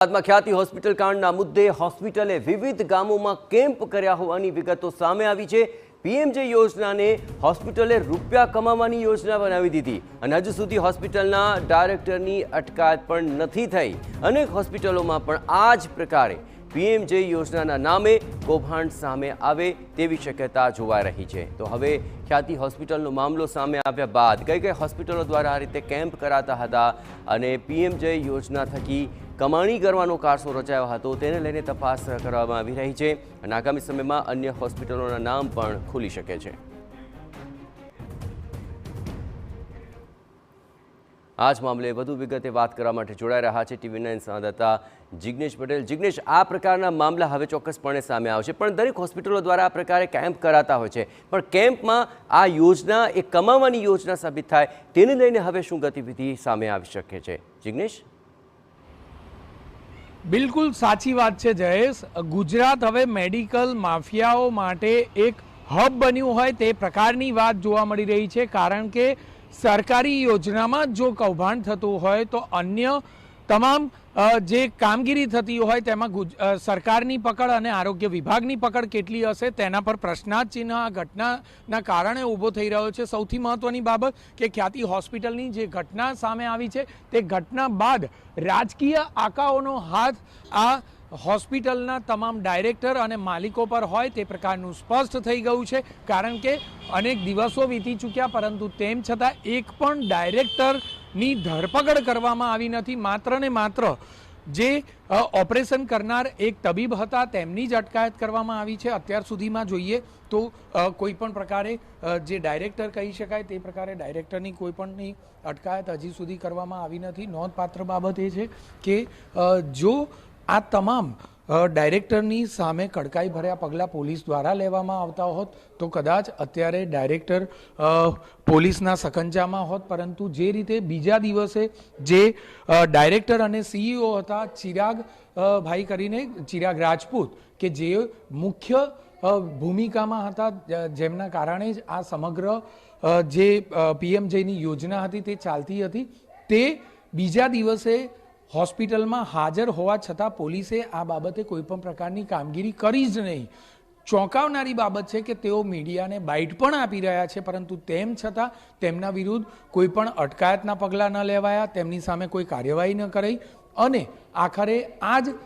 બાદમાં ખ્યાતિ હોસ્પિટલ કાંડના મુદ્દે હોસ્પિટલે વિવિધ ગામોમાં કેમ્પ કર્યા હોવાની વિગતો સામે આવી છે। પીએમજે યોજનાને હોસ્પિટલે રૂપિયા કમાવાની યોજના બનાવી દીધી અને હજુ સુધી હોસ્પિટલના ડાયરેક્ટરની અટકાયત પણ નથી થઈ। અનેક હોસ્પિટલોમાં પણ આ જ પ્રકારે પીએમજે યોજનાના નામે કૌભાંડ સામે આવે તેવી શક્યતા જોવાઈ રહી છે। તો હવે ખ્યાતિ હોસ્પિટલનો મામલો સામે આવ્યા બાદ કઈ હોસ્પિટલો દ્વારા આ રીતે કેમ્પ કરાતા હતા અને પીએમજે યોજના થકી કમાણી કરવાનો કારસો રચાયો હતો તેને લઈને તપાસ કરવામાં આવી રહી છે અને આગામી સમયમાં અન્ય હોસ્પિટલોના નામ પણ ખુલી શકે છે। આ જ મામલે વધુ વિગતે વાત કરવા માટે જોડાઈ રહ્યા છે TV9 સંવાદદાતા જિગ્નેશ પટેલ। જિગ્નેશ, આ પ્રકારના મામલા હવે ચોક્કસપણે સામે આવશે, પણ દરેક હોસ્પિટલો દ્વારા આ પ્રકારે કેમ્પ કરાતા હોય છે, પણ કેમ્પમાં આ યોજના એ કમાવાની યોજના સાબિત થાય તેને લઈને હવે શું ગતિવિધિ સામે આવી શકે છે? જિગ્નેશ, બિલકુલ સાચી વાત છે જયેશ। ગુજરાત હવે મેડિકલ માફિયાઓ માટે એક હબ બન્યું હોય તે પ્રકારની વાત જોવા મળી રહી છે, કારણ કે સરકારી યોજનામાં જો કૌભાંડ થતું હોય તો અન્ય તમામ જે કામગીરી થતી હોય તેમાં સરકારની પકડ અને આરોગ્ય વિભાગની પકડ કેટલી હશે તેના પર પ્રશ્નાર્થ ચિહ્ન આ ઘટનાના કારણે ઊભો થઈ રહ્યો છે। સૌથી મહત્વની બાબત કે ખ્યાતિ હોસ્પિટલની જે ઘટના સામે આવી છે તે ઘટના બાદ રાજકીય આકાઓનો હાથ આ હોસ્પિટલના તમામ ડાયરેક્ટર અને માલિકો પર હોય તે પ્રકારનું સ્પષ્ટ થઈ ગયું છે, કારણ કે અનેક દિવસો વીતી ચૂક્યા પરંતુ તેમ છતાં એક પણ ડાયરેક્ટરની ધરપકડ કરવામાં આવી નથી। માત્ર ને માત્ર જે ઓપરેશન કરનાર એક તબીબ હતા તેમની જ અટકાયત કરવામાં આવી છે। અત્યાર સુધીમાં જોઈએ તો કોઈ પણ પ્રકારે જે ડાયરેક્ટર કહી શકાય તે પ્રકારે ડાયરેક્ટરની કોઈ પણની અટકાયત હજી સુધી કરવામાં આવી નથી। નોંધપાત્ર બાબત એ છે કે જો આ તમામ ડાયરેક્ટરની સામે કડકાઈ ભર્યા પગલાં પોલીસ દ્વારા લેવામાં આવતા હોત તો કદાચ અત્યારે ડાયરેક્ટર પોલીસના સકંજામાં હોત, પરંતુ જે રીતે બીજા દિવસે જે ડાયરેક્ટર અને CEO હતા ચિરાગ ભાઈ કરીને, ચિરાગ રાજપૂત, કે જે મુખ્ય ભૂમિકામાં હતા, જેમના કારણે જ આ સમગ્ર જે પીએમજેની યોજના હતી તે ચાલતી હતી, તે બીજા દિવસે હોસ્પિટલમાં હાજર હોવા છતાં પોલીસે આ બાબતે કોઈ પણ પ્રકારની કામગીરી કરી જ નહીં। ચોંકાવનારી બાબત છે કે તેઓ મીડિયાને બાઇટ પણ આપી રહ્યા છે, પરંતુ તેમ છતાં તેમના વિરુદ્ધ કોઈ પણ અટકાયતના પગલાં ન લેવાયા, તેમની સામે કોઈ કાર્યવાહી ન કરાઈ અને આખરે આ જ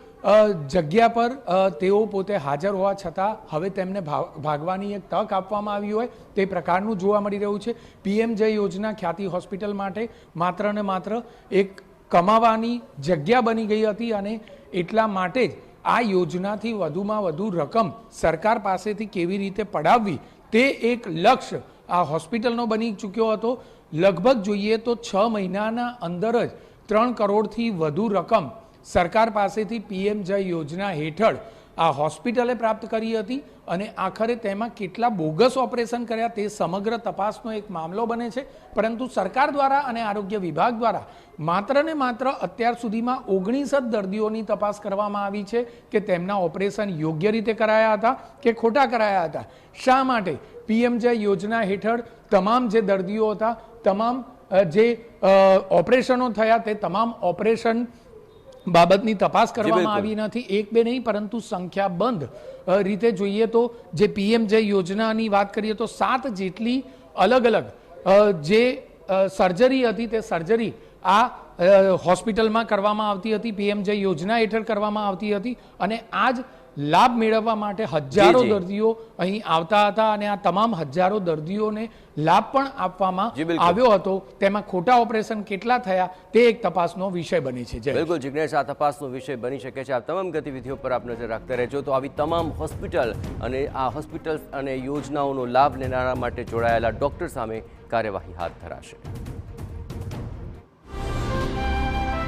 જગ્યા પર તેઓ પોતે હાજર હોવા છતાં હવે તેમને ભાગવાની એક તક આપવામાં આવી હોય તે પ્રકારનું જોવા મળી રહ્યું છે। પીએમજે યોજના ખ્યાતિ હોસ્પિટલ માટે માત્ર ને માત્ર એક કમાવાની જગ્યા બની ગઈ હતી અને એટલા માટે જ આ યોજનાથી વધુમાં વધુ રકમ સરકાર પાસેથી કેવી રીતે પડાવવી તે એક લક્ષ્ય આ હોસ્પિટલનો બની ચૂક્યો હતો। લગભગ જોઈએ તો 6 મહિનાના અંદર જ 3 કરોડથી વધુ રકમ સરકાર પાસેથી પીએમજે યોજના હેઠળ આ હોસ્પિટલે પ્રાપ્ત કરી હતી અને આખરે તેમાં કેટલા બોગસ ઓપરેશન કર્યા તે સમગ્ર તપાસનો એક મામલો બને છે, પરંતુ સરકાર દ્વારા અને આરોગ્ય વિભાગ દ્વારા માત્ર ને માત્ર અત્યાર સુધીમાં 19 દર્દીઓની તપાસ કરવામાં આવી છે કે તેમના ઓપરેશન યોગ્ય રીતે કરાયા હતા કે ખોટા કરાયા હતા। શા માટે પીએમજે યોજના હેઠળ તમામ જે દર્દીઓ હતા, તમામ જે ઓપરેશનો થયા તે તમામ ઓપરેશન બાબતની તપાસ કરવામાં આવી નથી। એક બે નહીં પરંતુ સંખ્યાબંધ રીતે જોઈએ તો જે પીએમજે યોજનાની વાત કરીએ તો 7 જેટલી અલગ અલગ જે સર્જરી હતી તે સર્જરી આ હોસ્પિટલમાં કરવામાં આવતી હતી, પીએમજે યોજના હેઠળ કરવામાં આવતી હતી અને આ જ લાભ મેળવવા માટે હજારો દર્દીઓ અહીં આવતા હતા અને આ તમામ હજારો દર્દીઓને લાભ પણ આપવામાં આવ્યો હતો। તેમાં ખોટા ઓપરેશન કેટલા થયા તે એક તપાસનો વિષય બની છે। બિલકુલ જિગ્નેશ, આ તપાસનો વિષય બની શકે છે। આ તમામ ગતિવિધિઓ પર આપ નજર રાખતા રહેજો તો આવી તમામ હોસ્પિટલ અને આ હોસ્પિટલ અને યોજનાઓનો લાભ લેનારા માટે જોડાયેલા ડોક્ટર સામે કાર્યવાહી હાથ ધરાશે।